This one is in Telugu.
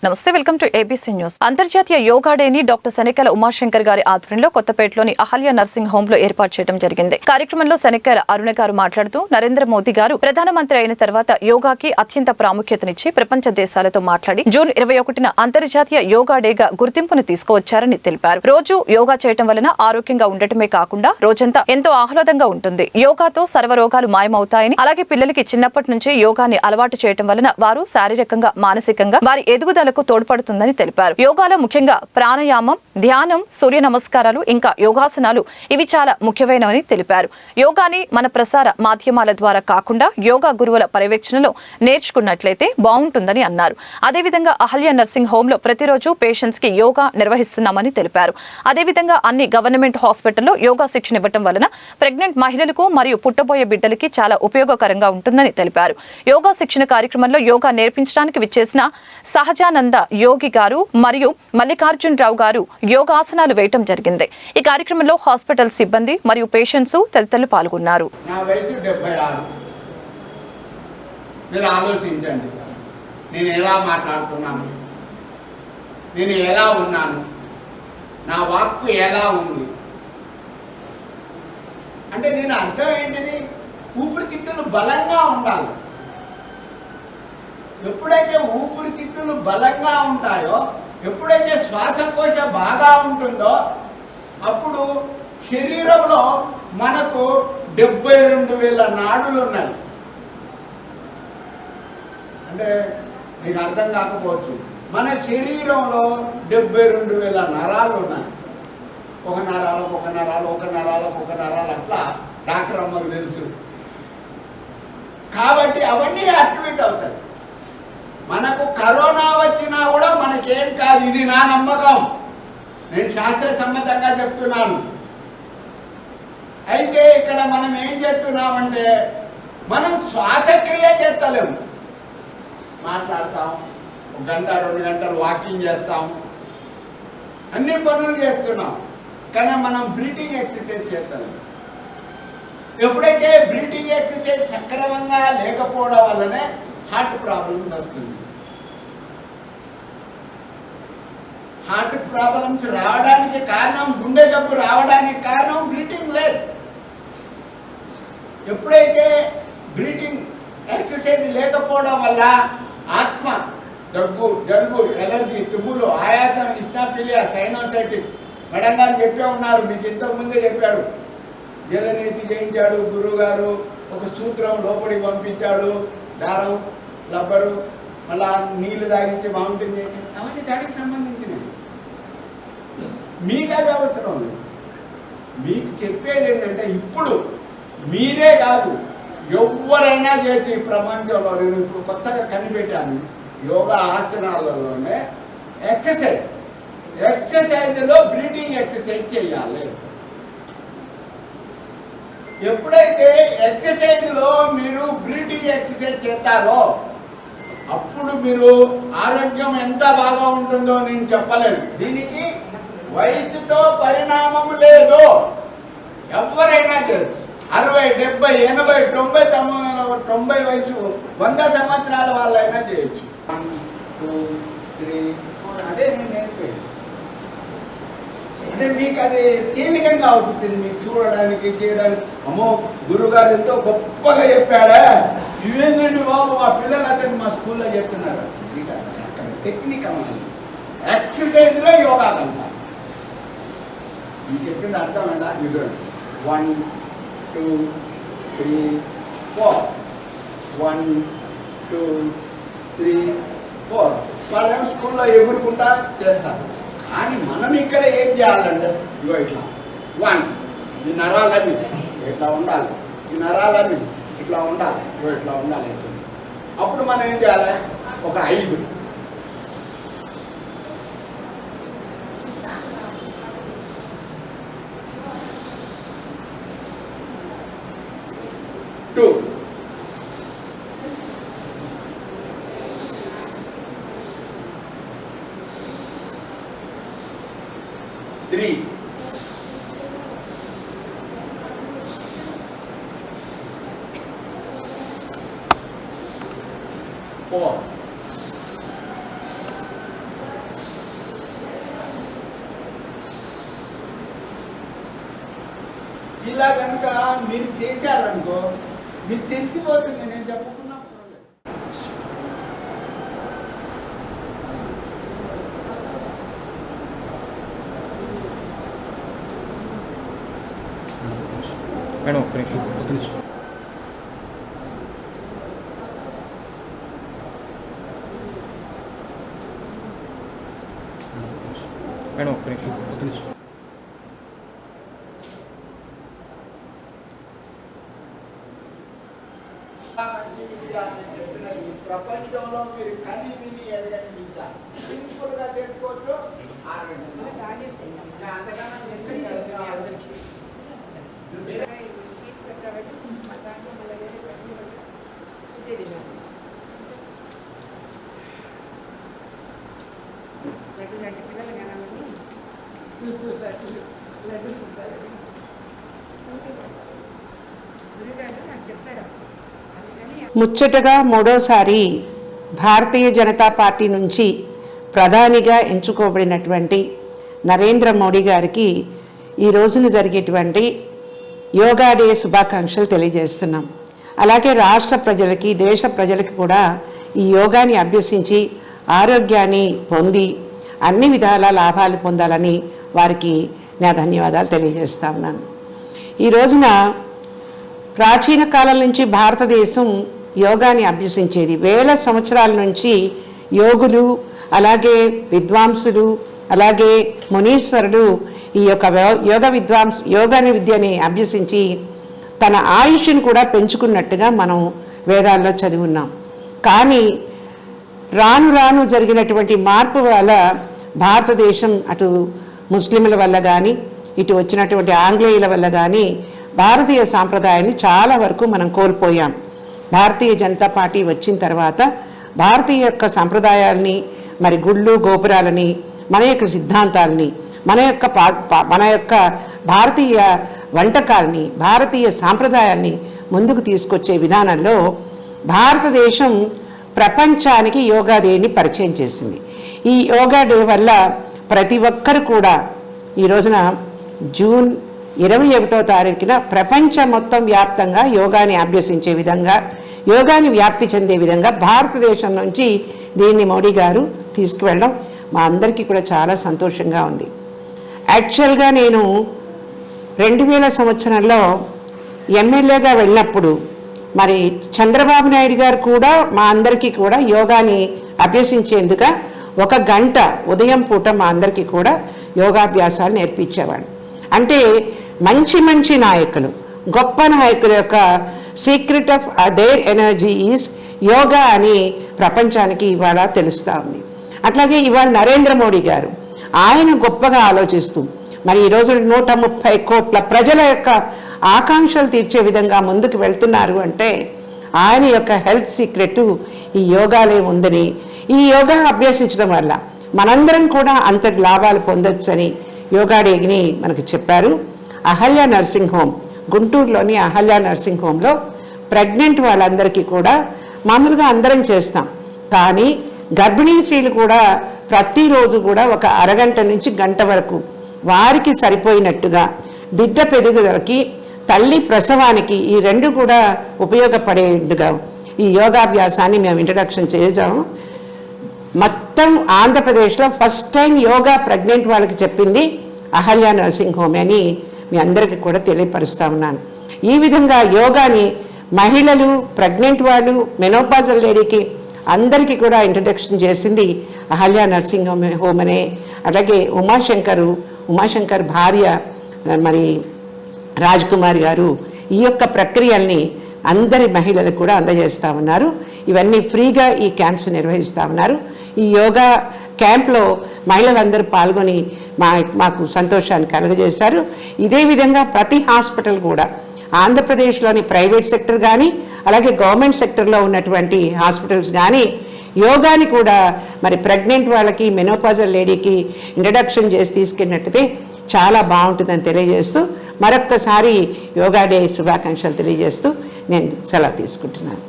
నమస్తే, వెల్కమ్ టు ఏబీసీ న్యూస్. అంతర్జాతీయ యోగా డేని డాక్టర్ శనిక్యాల ఉమాశంకర్ గారి ఆధ్వర్యంలో కొత్తపేటలోని అహల్య నర్సింగ్ హోమ్ లో ఏర్పాటు చేయడం జరిగింది. కార్యక్రమంలో శనిక్యాల అరుణ గారు మాట్లాడుతూ నరేంద్ర మోదీ గారు ప్రధానమంత్రి అయిన తర్వాత యోగాకి అత్యంత ప్రాముఖ్యతనిచ్చి ప్రపంచ దేశాలతో మాట్లాడి జూన్ 21న అంతర్జాతీయ యోగా డేగా గుర్తింపును తీసుకువచ్చారని తెలిపారు. రోజు యోగా చేయడం వలన ఆరోగ్యంగా ఉండటమే కాకుండా రోజంతా ఎంతో ఆహ్లాదంగా ఉంటుంది. యోగాతో సర్వరోగాలు మాయమవుతాయని, అలాగే పిల్లలకి చిన్నప్పటి నుంచి యోగాని అలవాటు చేయడం వలన వారు శారీరకంగా మానసికంగా వారి ఎదుగుదలకు తోడ్పడుతుందని తెలిపారు. యోగాలో ముఖ్యంగా ప్రాణాయామం, ధ్యానం, సూర్య నమస్కారాలు, ఇంకా యోగాసనాలు ఇవి చాలా ముఖ్యమైనవని తెలిపారు. యోగాని మన ప్రసార మాధ్యమాల ద్వారా కాకుండా యోగా గురువుల పర్యవేక్షణలో నేర్చుకున్నట్లయితే బాగుంటుందని అన్నారు. అదేవిధంగా అహల్య నర్సింగ్ హోమ్ లో ప్రతిరోజు పేషెంట్స్ కి యోగా నిర్వహిస్తున్నామని తెలిపారు. అదేవిధంగా అన్ని గవర్నమెంట్ హాస్పిటల్లో యోగా శిక్షణ ఇవ్వడం వలన ప్రెగ్నెంట్ మహిళలకు మరియు పుట్టబోయే బిడ్డలకి చాలా ఉపయోగకరంగా ఉంటుందని తెలిపారు. యోగా శిక్షణ కార్యక్రమంలో యోగా నేర్పించడానికి విచ్చేసిన సహజానంద యోగి గారు మరియు మల్లికార్జున్ రావు గారు యోగాసనాలు వేయటం జరిగింది. ఈ కార్యక్రమంలో హాస్పిటల్ సిబ్బంది మరియు పేషెంట్స్ తదితరులు పాల్గొన్నారు. నా వయసు 76. మీరు ఆలోచించండి, నేను ఎలా మాట్లాడుతున్నాను, నేను ఎలా ఉన్నాను, నా వాక్కు ఎలా ఉంది అంటే దీని అర్థం ఏంటిది? ఊపిరితిత్తులు బలంగా ఉండాలి. ఎప్పుడైతే ఊపిరితిత్తులు బలంగా ఉంటాయో, ఎప్పుడైతే శ్వాసకోశ బాగా ఉంటుందో, అప్పుడు శరీరంలో మనకు 72,000 నాడులు ఉన్నాయి. అంటే మీకు అర్థం కాకపోవచ్చు, మన శరీరంలో 72,000 నరాలు ఉన్నాయి. ఒక నరాలకు అట్లా డాక్టర్ అమ్మకు తెలుసు. కాబట్టి అవన్నీ యాక్టివేట్ అవుతాయి. మనకు కరోనా వచ్చినా కూడా మనకేం కాదు, ఇది నా నమ్మకం, నేను శాస్త్రసమ్మతంగా చెప్తున్నాను. అయితే ఇక్కడ మనం ఏం చేస్తున్నామంటే మనం శ్వాసక్రియ చేస్తలేము. మాట్లాడతాం, 1 గంట 2 గంటలు వాకింగ్ చేస్తాం, అన్ని పనులు చేస్తున్నాం, కానీ మనం బ్రీతింగ్ ఎక్సర్సైజ్ చేస్తలేము. ఎప్పుడైతే బ్రీతింగ్ ఎక్సర్సైజ్ సక్రమంగా లేకపోవడం వల్లనే హార్ట్ ప్రాబ్లమ్స్ వస్తుంది. హార్ట్ ప్రాబ్లమ్స్ రావడానికి కారణం, గుండె జబ్బు రావడానికి కారణం బ్రీతింగ్ లేదు. ఎప్పుడైతే బ్రీతింగ్ ఎక్సర్సైజ్ లేకపోవడం వల్ల ఆత్మ, దగ్గు, జలుబు, ఎలర్జీ, తుమ్ములు, ఆయాసం, ఇస్నాపిలియా, సైనోసైటిస్ మేడం గారు చెప్పే ఉన్నారు, మీకు ఇంతకుముందే చెప్పారు. జలనీతి చేయించాడు గురువు గారు, ఒక సూత్రం లోపలికి పంపించాడు, దారం, రబ్బరు, మళ్ళా నీళ్లు తాగించి బాగుంటుంది, అవన్నీ దానికి సంబంధించినవి. మీకు అవి అవసరం లేదు. మీకు చెప్పేది ఏంటంటే ఇప్పుడు మీరే కాదు, ఎవరైనా చేసి ప్రపంచంలో, నేను ఇప్పుడు కొత్తగా కనిపెట్టాను, యోగా ఆసనాలలోనే ఎక్సర్సైజ్లో బ్రీతింగ్ ఎక్సర్సైజ్ చేయాలి. ఎప్పుడైతే ఎక్సర్సైజ్లో మీరు బ్రీతింగ్ ఎక్సర్సైజ్ చేస్తారో అప్పుడు మీరు ఆరోగ్యం ఎంత బాగా ఉంటుందో నేను చెప్పలేను. దీనికి వయసుతో పరిణామం లేదు, ఎవరైనా చేయొచ్చు. 60, 70, 80, 90 వయసు 100 సంవత్సరాల వాళ్ళైనా చేయొచ్చు. 1, 2, 3, 4 అదే నేను నేర్పేది. అంటే మీకు అది తేలికంగా అవుతుంది, మీకు చూడడానికి, చేయడానికి. అమ్మో గురువుగారు ఎంతో గొప్పగా చెప్పాడా, ఇవేంటండి బాబు, మా పిల్లలు అతను మా స్కూల్లో చెప్తున్నారు. అక్కడ టెక్నిక్ అవ్వాలి, ఎక్సర్సైజ్లో యోగా కలపాలి. మీకు చెప్పింది అర్థమైందా? చూడండి, 1, 2, 3, 4, 1, 2, 3, 4. వాళ్ళేమో స్కూల్లో ఎగురుకుంటా చేస్తారు. కానీ మనం ఇక్కడ ఏం చేయాలంటే ఇగో ఇట్లా 1, ఈ నరాలన్నీ ఇట్లా ఉండాలి, ఈ నరాలన్నీ ఇట్లా ఉండాలి, ఇగో ఇట్లా ఉండాలి. అప్పుడు మనం ఏం చేయాలి, ఒక 5, 2, 3, 4, ఇలా కనుక మీరు చేశారనుకో మీకు తెలిసిపోతుంది. నేను చెప్పుకున్నా మేడం ఒక్క నిమిషం మేడం ఒక్క నిమిషం ప్రపంచంలో మీరు కని విని ఎరగని విద్య సింపుల్గా తెలుసుకోవచ్చు. ముచ్చటగా మూడోసారి భారతీయ జనతా పార్టీ నుంచి ప్రధానిగా ఎంచుకోబడినటువంటి నరేంద్ర మోడీ గారికి ఈ రోజున జరిగేటువంటి యోగా డే శుభాకాంక్షలు తెలియజేస్తున్నాం. అలాగే రాష్ట్ర ప్రజలకి, దేశ ప్రజలకి కూడా ఈ యోగాని అభ్యసించి ఆరోగ్యాన్ని పొంది అన్ని విధాల లాభాలు పొందాలని వారికి నా ధన్యవాదాలు తెలియజేస్తా ఉన్నాను. ఈ రోజున ప్రాచీన కాలం నుంచి భారతదేశం యోగాని అభ్యసించేది. వేల సంవత్సరాల నుంచి యోగులు, అలాగే విద్వాంసులు, అలాగే మునీశ్వరులు ఈ యొక్క యోగాని విద్యని అభ్యసించి తన ఆయుష్ను కూడా పెంచుకున్నట్టుగా మనం వేదాల్లో చదివి ఉన్నాం. కానీ రాను రాను జరిగినటువంటి మార్పు వల్ల భారతదేశం అటు ముస్లింల వల్ల కానీ, ఇటు వచ్చినటువంటి ఆంగ్లేయుల వల్ల కానీ భారతీయ సాంప్రదాయాన్ని చాలా వరకు మనం కోల్పోయాం. భారతీయ జనతా పార్టీ వచ్చిన తర్వాత భారతీయ యొక్క సాంప్రదాయాల్ని, మరి గుళ్ళు గోపురాలని, మన యొక్క సిద్ధాంతాలని, మన యొక్క భారతీయ వంటకాలని, భారతీయ సాంప్రదాయాన్ని ముందుకు తీసుకొచ్చే విధానంలో భారతదేశం ప్రపంచానికి యోగా డేని పరిచయం చేసింది. ఈ యోగా డే వల్ల ప్రతి ఒక్కరు కూడా ఈ రోజున జూన్ 21వ తారీఖున ప్రపంచం మొత్తం వ్యాప్తంగా యోగాని అభ్యసించే విధంగా, యోగాని వ్యాప్తి చెందే విధంగా భారతదేశం నుంచి దీన్ని మోడీ గారు తీసుకువెళ్ళడం మా అందరికీ కూడా చాలా సంతోషంగా ఉంది. యాక్చువల్గా నేను 2000 సంవత్సరంలో ఎమ్మెల్యేగా వెళ్ళినప్పుడు మరి చంద్రబాబు నాయుడు గారు కూడా మా అందరికీ కూడా యోగాని అభ్యసించేందుకు 1 గంట ఉదయం పూట మా అందరికీ కూడా యోగాభ్యాసాలు నేర్పించేవాడు. అంటే మంచి మంచి నాయకులు, గొప్ప నాయకుల యొక్క secret of their energy is yoga అని ప్రపంచానికి ఇవాళ తెలుస్తూ ఉంది. అట్లాగే ఇవాళ నరేంద్ర మోడీ గారు ఆయన గొప్పగా ఆలోచిస్తూ మరి ఈరోజు 130 కోట్ల ప్రజల యొక్క ఆకాంక్షలు తీర్చే విధంగా ముందుకు వెళ్తున్నారు అంటే ఆయన యొక్క హెల్త్ సీక్రెట్ ఈ యోగాలే ఉందని, ఈ యోగా అభ్యసించడం వల్ల మనందరం కూడా అంతటి లాభాలు పొందొచ్చని యోగా డేని మనకు చెప్పారు. అహల్య నర్సింగ్ హోమ్, గుంటూరులోని అహల్య నర్సింగ్ హోమ్లో ప్రెగ్నెంట్ వాళ్ళందరికీ కూడా మామూలుగా అందరం చేస్తాం, కానీ గర్భిణీ స్త్రీలు కూడా ప్రతిరోజు కూడా 1 అరగంట నుంచి గంట వరకు వారికి సరిపోయినట్టుగా బిడ్డ పెరుగుదలకి, తల్లి ప్రసవానికి ఈ 2 కూడా ఉపయోగపడేందుగా ఈ యోగాభ్యాసాన్ని మేము ఇంట్రడక్షన్ చేసాము. మొత్తం ఆంధ్రప్రదేశ్లో ఫస్ట్ టైం యోగా ప్రెగ్నెంట్ వాళ్ళకి చెప్పింది అహల్య నర్సింగ్ హోమ్ అని మీ అందరికీ కూడా తెలియపరుస్తూ ఉన్నాను. ఈ విధంగా యోగాని మహిళలు, ప్రెగ్నెంట్ వాళ్ళు, మెనోపాజల్ లేడీకి అందరికీ కూడా ఇంట్రడక్షన్ చేసింది అహల్య నర్సింగ్ హోమ్ అనే. అలాగే ఉమాశంకర్ భార్య మరి రాజ్ కుమార్ గారు ఈ యొక్క ప్రక్రియల్ని అందరి మహిళలకు కూడా అందజేస్తూ ఉన్నారు. ఇవన్నీ ఫ్రీగా ఈ క్యాంప్స్ నిర్వహిస్తూ ఉన్నారు. ఈ యోగా క్యాంప్లో మహిళలందరూ పాల్గొని మాకు సంతోషాన్ని కలుగజేశారు. ఇదే విధంగా ప్రతి హాస్పిటల్ కూడా ఆంధ్రప్రదేశ్లోని ప్రైవేట్ సెక్టర్ కానీ, అలాగే గవర్నమెంట్ సెక్టర్లో ఉన్నటువంటి హాస్పిటల్స్ కానీ యోగాని కూడా మరి ప్రెగ్నెంట్ వాళ్ళకి, మెనోపాజల్ లేడీకి ఇంట్రడక్షన్ చేసి తీసుకెళ్ళినట్టయితే చాలా బాగుంటుందని తెలియజేస్తూ మరొక్కసారి యోగా డే శుభాకాంక్షలు తెలియజేస్తూ నేను సెలవు తీసుకుంటున్నాను.